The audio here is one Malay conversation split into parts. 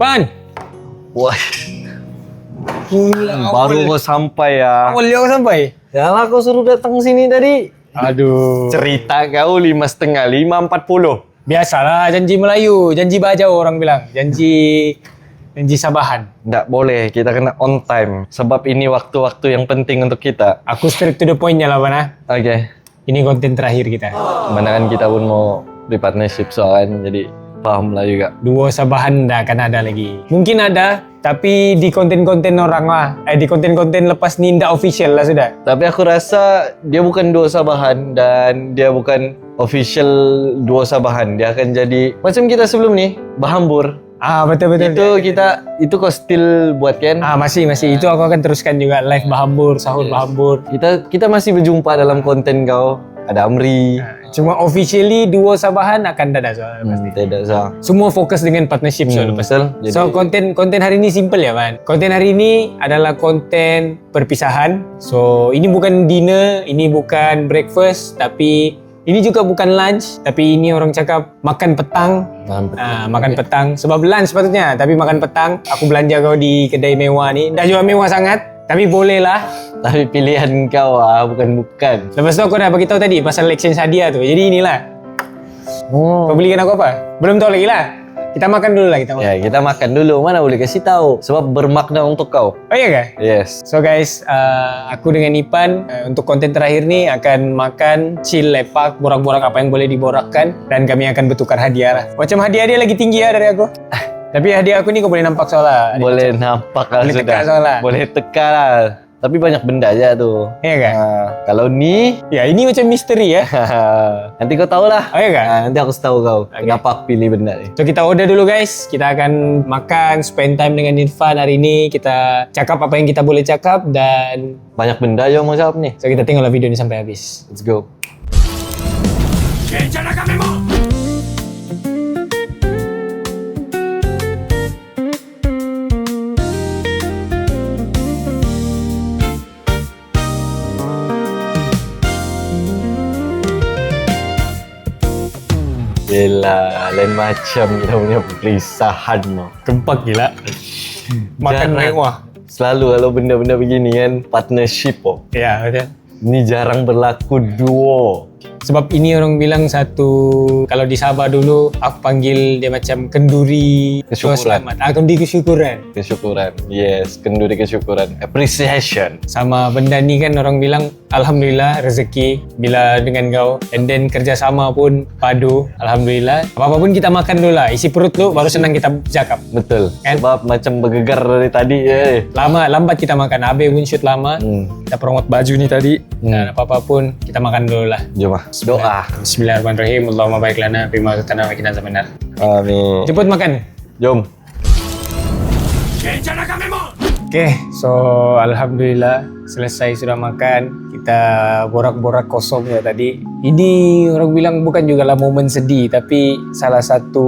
Pan! Wah, baru kau sampai ya. Awal dia aku sampai? Yalah kau suruh datang sini tadi. Aduh. Cerita kau 5.30, 5.40. Biasalah janji Melayu. Janji bajau orang bilang. Janji Sabahan. Nggak boleh, kita kena on time. Sebab ini waktu-waktu yang penting untuk kita. Aku straight to the point-nya lah, Pan. Oke. Ini konten terakhir kita. Mana kan kita pun mau di partnership soalnya, jadi paham lah juga. Duo Sabahan dah akan ada lagi. Mungkin ada, tapi di konten-konten orang lah. Di konten-konten lepas ni ndak official lah sudah. Tapi aku rasa dia bukan duo Sabahan dan dia bukan official duo Sabahan. Dia akan jadi macam kita sebelum ni, Bahambur. Betul. Itu kau still buat kan? Masih. Itu aku akan teruskan juga live Bahambur, sahur Bahambur. Kita masih berjumpa dalam konten kau. Ada Amri. Cuma officially duo Sabahan akan ada soalnya pasti. Tidak sah. Semua fokus dengan partnership soalnya pasti. Betul. So konten hari ini simple ya, Man. Konten hari ini adalah konten perpisahan. So ini bukan dinner, ini bukan breakfast, tapi ini juga bukan lunch, tapi ini orang cakap makan petang. Makan petang. Sebab lunch sepatutnya, tapi makan petang. Aku belanja kau di kedai mewah ni. Dah jual mewah sangat, tapi boleh lah. Tapi pilihan kau bukan. Lepas tu aku dah bagi tahu tadi pasal exchange hadiah tu. Jadi inilah. Kau belikan aku apa? Belum tahu lagi lah. Kita makan dulu lah kita makan. Ya, kita makan dulu. Mana boleh kasih tahu. Sebab bermakna untuk kau. Oh iya kah? Yes. So guys, aku dengan Ipan untuk konten terakhir ni akan makan, chill, lepak, borak-borak apa yang boleh diborakkan. Dan kami akan bertukar hadiah lah. Macam hadiah dia lagi tinggi ya dari aku. Tapi hadiah aku ni kau boleh nampak soalnya. Boleh nampak lah boleh sudah. Teka soalnya. Boleh teka lah. Tapi banyak benda aja tuh. Iya kah? Kalau ni... Ya ini macam misteri ya. Nanti kau tahu lah. Oh iya kah? Nanti aku tahu kau. Kenapa aku pilih benda ni. So kita order dulu guys. Kita akan makan, spend time dengan Irfan hari ini. Kita cakap apa yang kita boleh cakap dan... Banyak benda yang mau jawab nih. So kita tengoklah video ni sampai habis. Let's go. Gila, lain macam kita punya perpisahan no. Gempak gila. Makan Jarang. mewah. Selalu kalau benda-benda begini kan partnership Ya betul. Ini jarang berlaku duo. Sebab ini orang bilang satu, kalau di Sabah dulu aku panggil dia macam kenduri Kesyukuran. selamat. Kenduri kesyukuran. Kesyukuran. Yes, kenduri kesyukuran. Appreciation. Sama benda ni kan orang bilang alhamdulillah rezeki bila dengan kau, and then kerjasama pun padu, alhamdulillah. Apa-apa pun kita makan dulu lah, isi perut dulu baru senang kita cakap. Betul. Kan? Sebab macam bergegar dari tadi Lambat kita makan. Abe pun shoot lama. Kita promote baju ni tadi. Dan apa-apa pun kita makan dulu lah. Jom lah. Doa. Bismillahirrahmanirrahim. Allahumma baik lana bima tanah wa qina azabannar. Amin. Cepat makan. Jom. Okay, so alhamdulillah selesai sudah makan. Kita borak-borak kosong ya tadi. Ini orang bilang bukan juga lah momen sedih, tapi salah satu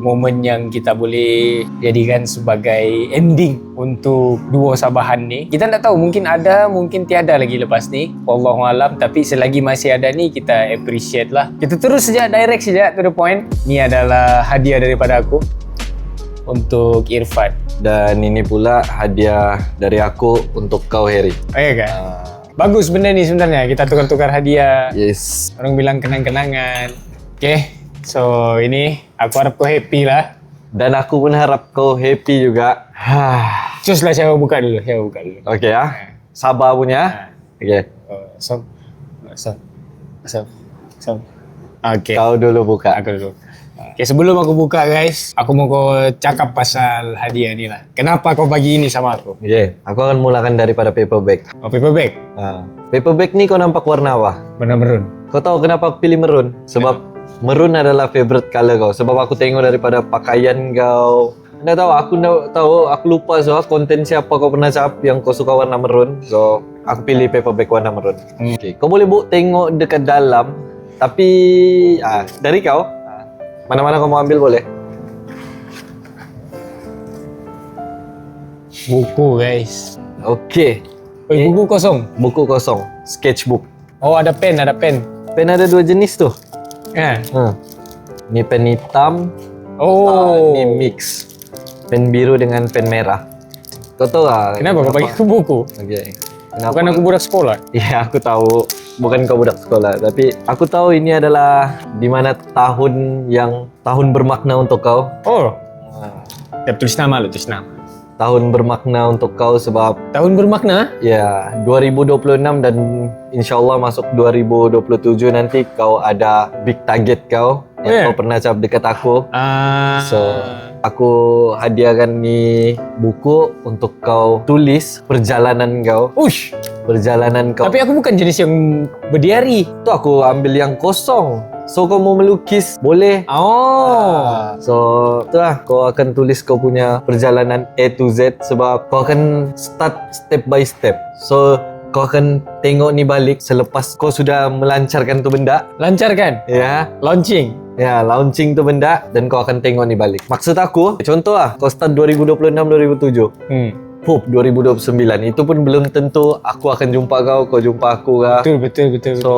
momen yang kita boleh jadikan sebagai ending untuk duo Sabahan ni. Kita tak tahu, mungkin ada, mungkin tiada lagi lepas ni. Wallahualam, tapi selagi masih ada ni kita appreciate lah. Kita terus saja, direct saja to the point. Ni adalah hadiah daripada aku untuk Irfan. Dan ini pula hadiah dari aku untuk kau, Harry. Oh iya kan? Bagus benda ni sebenarnya. Kita tukar-tukar hadiah. Yes. Orang bilang kenang-kenangan. Okay, so ini aku harap kau happy lah. Dan aku pun harap kau happy juga. Cus lah saya buka dulu. Okay ya. Sabar punya. Okay. So. Okay. Kau dulu buka. Aku dulu. Okay, sebelum aku buka guys, aku mau kau cakap pasal hadiah ni lah. Kenapa kau bagi ini sama aku? Okay. Aku akan mulakan daripada paper bag. Oh, paper bag? Paper bag ni kau nampak warna apa? Warna merun. Kau tahu kenapa aku pilih merun? Sebab merun adalah favorite color kau. Sebab aku tengok daripada pakaian kau. Anda tahu, aku lupa soal konten siapa kau pernah cakap yang kau suka warna merun. So, aku pilih paper bag warna merun. Okay. Kau boleh tengok dekat dalam. Tapi, dari kau, mana-mana kau mau ambil boleh. Buku guys. Okay. Buku kosong? Buku kosong. Sketchbook. Oh, ada pen. Pen ada dua jenis tuh. Ya. Ini pen hitam. Oh. Ini mix. pen biru dengan pen merah. Kau tahu lah Kenapa kau bagi aku buku? Okay. Kenapa? Bukan aku budak sekolah. Ya, aku tahu. Bukan kau budak sekolah, tapi aku tahu ini adalah di mana tahun bermakna untuk kau. Oh, tiap tulis nama lo, tulis nama. Tahun bermakna untuk kau sebab Tahun bermakna? ya 2026 dan insyaallah masuk 2027 nanti kau ada big target kau yang kau pernah cap dekat aku. So aku hadiahkan ni buku untuk kau tulis perjalanan kau. Ush, Perjalanan kau. tapi aku bukan jenis yang berdiari. Tu aku ambil yang kosong. So kau mau melukis boleh. Oh, So itulah kau akan tulis kau punya perjalanan A to Z sebab kau akan start step by step. So kau akan tengok ni balik selepas kau sudah melancarkan tu benda. lancar kan? Ya. Launching. Ya, launching tu benda dan kau akan tengok ni balik. Maksud aku, contoh lah, kau start 2026-2027. Hope 2029. Itu pun belum tentu aku akan jumpa kau jumpa aku kah. Betul. So,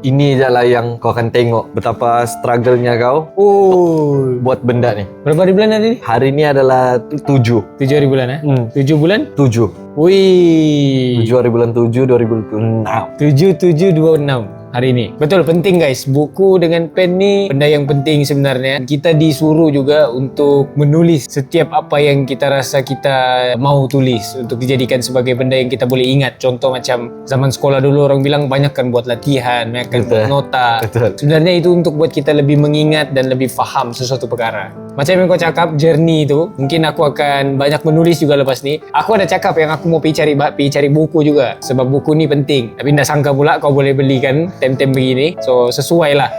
ini je lah yang kau akan tengok betapa struggle-nya kau Oh, buat benda ni. berapa hari bulan hari ni? Hari ni adalah 7. 7 hari bulan 7 bulan? 7. Wih. 7 hari bulan 7 2026. 7726 hari ini. Betul, penting guys. Buku dengan pen ni benda yang penting sebenarnya. Kita disuruh juga untuk menulis setiap apa yang kita rasa kita mau tulis untuk dijadikan sebagai benda yang kita boleh ingat. Contoh macam zaman sekolah dulu orang bilang banyak kan buat latihan, banyak kan buat nota. Betul. Sebenarnya itu untuk buat kita lebih mengingat dan lebih faham sesuatu perkara. Macam yang kau cakap, journey tu, mungkin aku akan banyak menulis juga lepas ni. Aku ada cakap yang aku mau pergi cari buku juga. Sebab buku ni penting. Tapi tak sangka pula kau boleh belikan tem-tem begini. So, sesuai lah.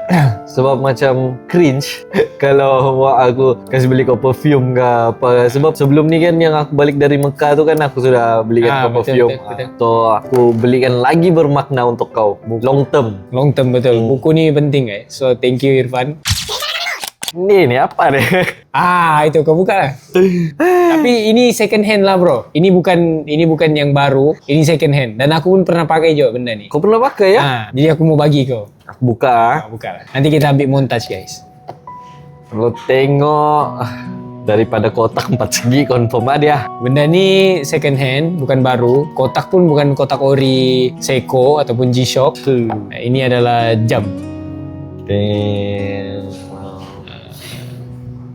Sebab macam cringe kalau aku kasih beli kau perfume ke apa. Sebab sebelum ni kan yang aku balik dari Mekah tu kan aku sudah belikan kau perfume. betul. So aku belikan lagi bermakna untuk kau. Long term. Long term betul. Buku ni penting guys. So, thank you Irfan. Ni apa ni? Itu kau buka lah. Tapi ini second hand lah bro. Ini bukan yang baru. Ini second hand. Dan aku pun pernah pakai juga benda ni. Kau pernah pakai ya? Jadi aku mau bagi kau. Aku buka. Buka lah. Nanti kita ambil montage guys. Kalau tengok daripada kotak 4 segi confirm dia. Benda ni second hand, bukan baru. Kotak pun bukan kotak ori Seiko ataupun G-Shock. Ini adalah jam.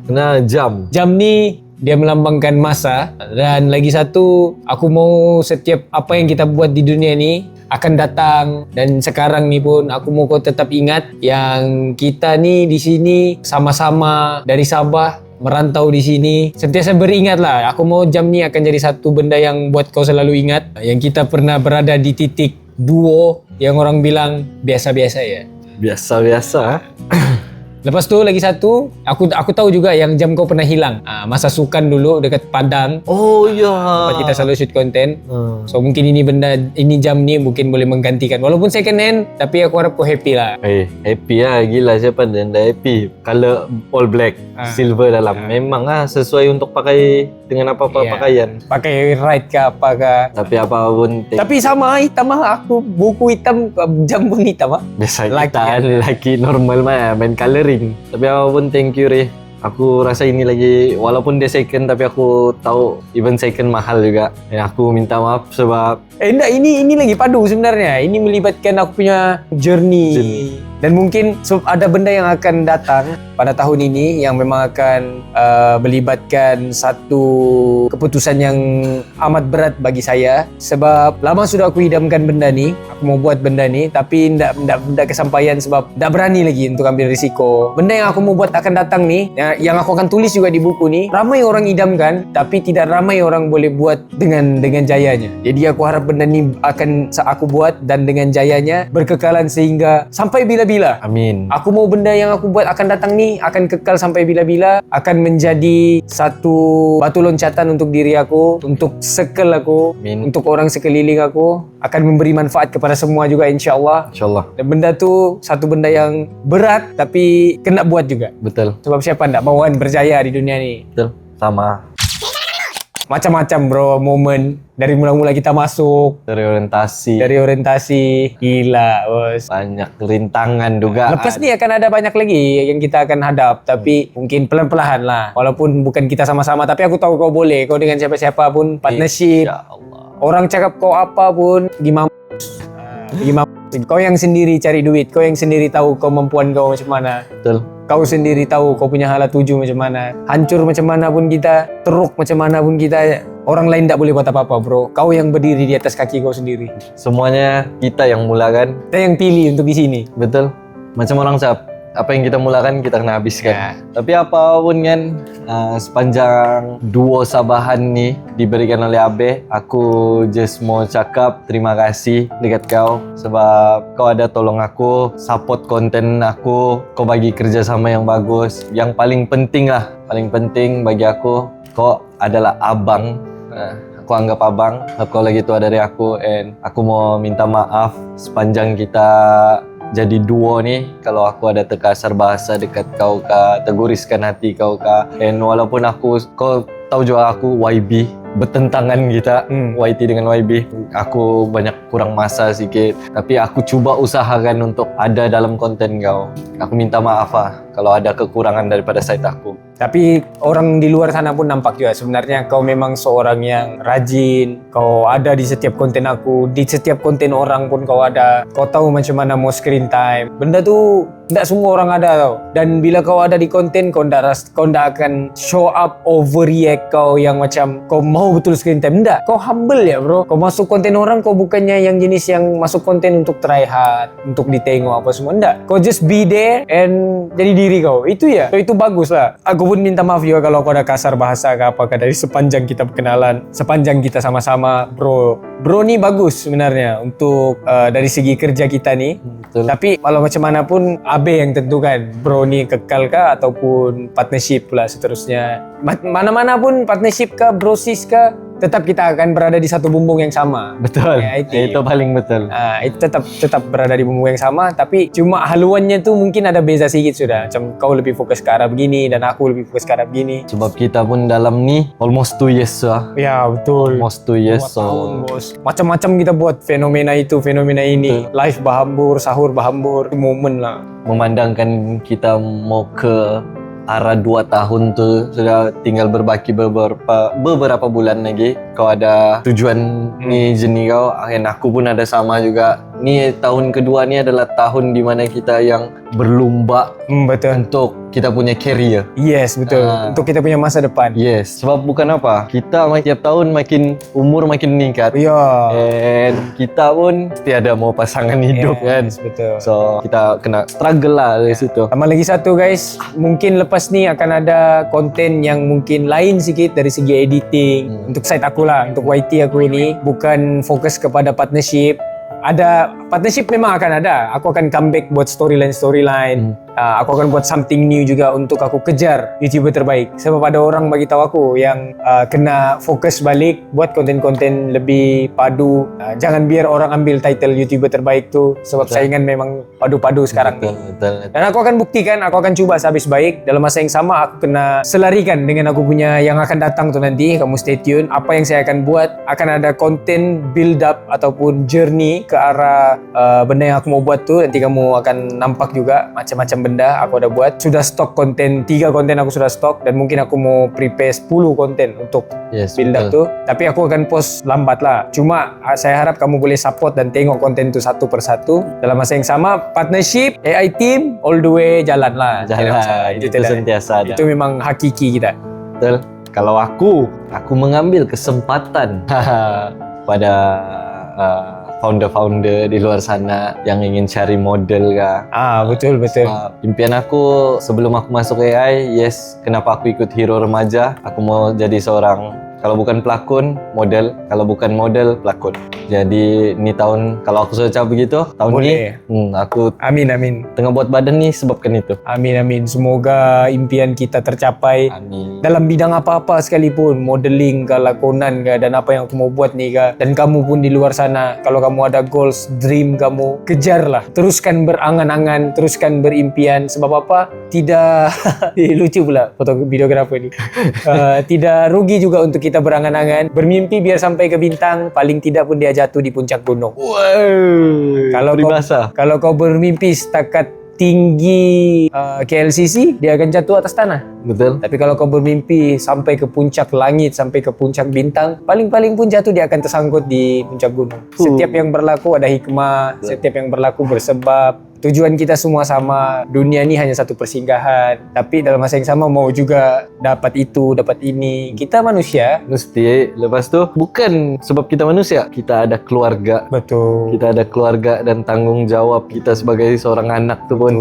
Kena jam. Jam ni dia melambangkan masa. Dan lagi satu, aku mau setiap apa yang kita buat di dunia ni akan datang. Dan sekarang ni pun aku mau kau tetap ingat yang kita ni di sini sama-sama dari Sabah merantau di sini. Sentiasa beringat lah. Aku mau jam ni akan jadi satu benda yang buat kau selalu ingat. Yang kita pernah berada di titik duo yang orang bilang biasa-biasa ya. Biasa-biasa. Lepas tu lagi satu, aku tahu juga yang jam kau pernah hilang. Masa sukan dulu dekat Padang. Oh ya. Tempat kita selalu shoot konten. So mungkin ini jam ni mungkin boleh menggantikan. Walaupun second hand, tapi aku harap kau happy lah. Happy lah. Gila siapa dan dah happy. Color all black. Silver dalam. Memang lah sesuai untuk pakai dengan apa-apa pakaian. Pakai ride ke apa ke. Tapi apa pun. Tapi sama hitam lah. Aku buku hitam, jam pun hitam lah. Biasa Laki kita kan laki normal mah main coloring. Tapi apapun thank you Reh. Aku rasa ini lagi walaupun dia second tapi aku tahu even second mahal juga. Aku minta maaf sebab enggak, ini lagi padu sebenarnya. Ini melibatkan aku punya journey. Dan mungkin ada benda yang akan datang pada tahun ini yang memang akan melibatkan satu keputusan yang amat berat bagi saya. Sebab lama sudah aku idamkan benda ni. Aku mau buat benda ni tapi tidak kesampaian sebab tidak berani lagi untuk ambil risiko. Benda yang aku mau buat akan datang ni, yang aku akan tulis juga di buku ni, ramai orang idamkan tapi tidak ramai orang boleh buat dengan jayanya. Jadi aku harap benda ni akan aku buat dan dengan jayanya berkekalan sehingga sampai bila-bila. amin. Aku mau benda yang aku buat akan datang ni akan kekal sampai bila-bila, akan menjadi satu batu loncatan untuk diri aku, untuk circle aku, Amin. untuk orang sekeliling aku, akan memberi manfaat kepada semua juga insya-Allah. InsyaAllah. Dan benda tu satu benda yang berat tapi kena buat juga. Betul. Sebab siapa tak mahu kan berjaya di dunia ni. Betul. Sama. macam-macam bro momen dari mula-mula kita masuk Dari orientasi. dari orientasi gila bos. Banyak rintangan juga. Lepas ni akan ada banyak lagi yang kita akan hadap tapi mungkin pelan-pelan lah. Walaupun bukan kita sama-sama tapi aku tahu kau boleh. Kau dengan siapa-siapa pun partnership. Ya Allah. Orang cakap kau apa pun pergi mampus. Pergi mampus. Kau yang sendiri cari duit. Kau yang sendiri tahu kemampuan kau macam mana. Betul. Kau sendiri tahu kau punya hala tuju macam mana. Hancur macam mana pun kita, teruk macam mana pun kita, orang lain tak boleh buat apa-apa bro. Kau yang berdiri di atas kaki kau sendiri. Semuanya kita yang mulakan. Kita yang pilih untuk di sini. Betul. Macam orang cakap, apa yang kita mulakan kita kena habiskan. Ya. Tapi apapun kan, sepanjang duo Sabahan ni diberikan oleh Abe, aku just mau cakap terima kasih dekat kau sebab kau ada tolong aku, support konten aku, kau bagi kerjasama yang bagus. Yang paling penting lah, paling penting bagi aku, kau adalah abang. Aku anggap abang, sebab kau lagi tua dari aku, and aku mau minta maaf sepanjang kita jadi duo ni kalau aku ada terkasar bahasa dekat kau kah, terguriskan hati kau kah. And walaupun kau tahu juga aku YB, bertentangan kita, YT dengan YB. Aku banyak kurang masa sikit, tapi aku cuba usahakan untuk ada dalam konten kau. Aku minta maaf lah kalau ada kekurangan daripada side aku. Tapi orang di luar sana pun nampak juga sebenarnya kau memang seorang yang rajin. Kau ada di setiap konten aku, di setiap konten orang pun kau ada. Kau tahu macam mana mau screen time. Benda tu tidak semua orang ada tau. Dan bila kau ada di konten, kau ndak akan show up overreact kau yang macam kau mau betul screen time. Tidak, kau humble ya bro. Kau masuk konten orang, kau bukannya yang jenis yang masuk konten untuk try hard, untuk ditengok apa semua. Tidak, kau just be there and jadi diri kau. Itu ya, so, itu bagus lah. Aku pun minta maaf juga kalau aku ada kasar bahasa ke apakah dari sepanjang kita berkenalan, sepanjang kita sama-sama bro ni bagus sebenarnya untuk dari segi kerja kita ni. Betul. Tapi kalau macam mana pun Abe yang tentukan bro ni kekal kah ataupun partnership pula seterusnya. Mana-mana pun partnership kah, brosis kah, tetap kita akan berada di satu bumbung yang sama. Betul. Ya, Itu paling betul. Itu tetap berada di bumbung yang sama, tapi cuma haluannya tu mungkin ada beza sedikit sudah. Macam kau lebih fokus ke arah begini dan aku lebih fokus ke arah begini. Sebab kita pun dalam ni almost 2 years lah. Ya betul. Almost 2 years. 2 tahun bos. Macam-macam kita buat fenomena itu, fenomena ini. Live bahambur, sahur bahambur. Itu momen lah. Memandangkan kita mau ke arah 2 tahun tu, sudah tinggal berbaki beberapa bulan lagi. Kau ada tujuan ni jenis kau, dan aku pun ada sama juga. Ni tahun kedua ni adalah tahun di mana kita yang berlumba Betul. untuk kita punya career. Yes, betul. Untuk kita punya masa depan. Yes, sebab bukan apa, kita tiap tahun makin umur makin meningkat. Ya. And kita pun mesti ada mau pasangan hidup kan. Yes, betul. So kita kena struggle lah dari situ. Tambah lagi satu guys, mungkin lepas ni akan ada konten yang mungkin lain sikit dari segi editing. Untuk side aku lah, untuk YT aku ini bukan fokus kepada partnership. Ada partnership memang akan ada. Aku akan comeback buat storyline. Aku akan buat something new juga untuk aku kejar YouTuber terbaik. Sebab ada orang bagi tahu aku yang kena fokus balik buat konten-konten lebih padu. Jangan biar orang ambil title YouTuber terbaik tu sebab saingan memang padu-padu sekarang ni. Betul. Dan aku akan buktikan, aku akan cuba sehabis baik. Dalam masa yang sama aku kena selarikan dengan aku punya yang akan datang tu nanti. Kamu stay tune. Apa yang saya akan buat, akan ada konten build up ataupun journey ke arah benda yang aku mau buat tu. Nanti kamu akan nampak juga macam-macam benda aku ada buat. Sudah stok konten, 3 konten aku sudah stok, dan mungkin aku mau prepare 10 konten untuk build up tu. Tapi aku akan post lambat lah. Cuma saya harap kamu boleh support dan tengok konten tu satu persatu. Dalam masa yang sama, partnership AI team all the way jalan lah. Jalan. Itu sentiasa ada. Itu memang hakiki kita. Betul. Kalau aku mengambil kesempatan pada founder-founder di luar sana yang ingin cari model kah. Betul. Impian aku sebelum aku masuk AI, kenapa aku ikut Hero Remaja? Aku mau jadi seorang, kalau bukan pelakon, model. Kalau bukan model, pelakon. Jadi ni tahun, kalau aku sudah cakap begitu, tahun boleh. ni aku Amin. tengah buat badan ni sebabkan itu. Amin. Semoga impian kita tercapai. Amin. Dalam bidang apa-apa sekalipun, modeling ke, lakonan ke, dan apa yang aku mau buat ni ke. Dan kamu pun di luar sana, kalau kamu ada goals, dream kamu, kejarlah. Teruskan berangan-angan, teruskan berimpian. Sebab apa? Tidak lucu pula foto videografer ni. Tidak rugi juga untuk kita kita berangan-angan, bermimpi biar sampai ke bintang, paling tidak pun dia jatuh di puncak gunung. Kalau Peribahasa. kalau kau bermimpi setakat tinggi KLCC, dia akan jatuh atas tanah. Betul. Tapi kalau kau bermimpi sampai ke puncak langit, sampai ke puncak bintang, paling-paling pun jatuh dia akan tersangkut di puncak gunung. Setiap yang berlaku ada hikmah, setiap yang berlaku bersebab. Tujuan kita semua sama, dunia ni hanya satu persinggahan. Tapi dalam masa yang sama mau juga dapat itu, dapat ini. Kita manusia. Mesti. Lepas tu, bukan sebab kita manusia, kita ada keluarga. Betul. Kita ada keluarga dan tanggung jawab kita sebagai seorang anak tu pun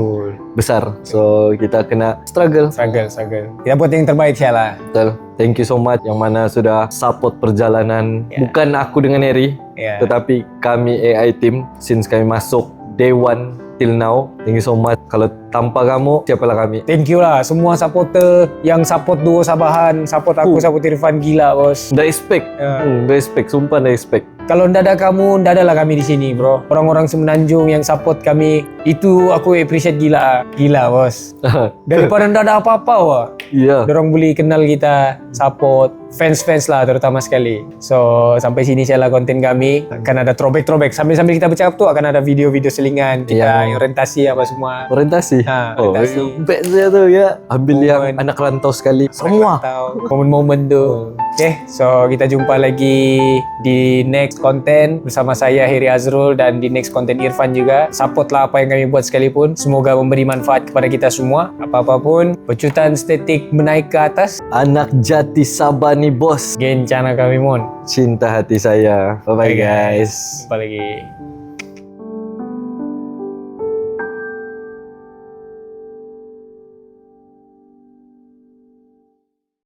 besar. So, kita kena struggle. Struggle. Kita buat yang terbaik lah. Betul. Thank you so much yang mana sudah support perjalanan. Bukan aku dengan Eri, Ya. tetapi kami AI team since kami masuk day one till now. Thank you so much. Kalau tanpa kamu, siapalah kami. Thank you lah semua supporter yang support Duo Sabahan, support aku, support Irfan, gila bos. Dah expect. Ya. Dah expect. Sumpah dah expect. Kalau ndak ada kamu, ndak adalah kami di sini, bro. Orang-orang Semenanjung yang support kami, itu aku appreciate gila. Gila, bos. Daripada ndak ada apa-apa, wah. Iya. Dorang boleh kenal kita, support, fans-fans lah terutama sekali. So, sampai sini saya lah konten kami. Akan ada throwback. Sambil-sambil kita bercakap tu akan ada video-video selingan kita, Iya. orientasi apa semua. Orientasi. Orientasi. Best saya tu ya. Ambil yang Momen. anak rantau sekali. Semua. Tahu momen-momen tu. Okay, so kita jumpa lagi di next konten bersama saya Heri Azrul dan di next konten Irfan juga. Supportlah apa yang kami buat sekalipun. Semoga memberi manfaat kepada kita semua. Apa-apapun, pecutan estetik menaik ke atas. Anak jati Sabah ni bos. Gencana kami mon. Cinta hati saya. Bye-bye guys. Jumpa lagi.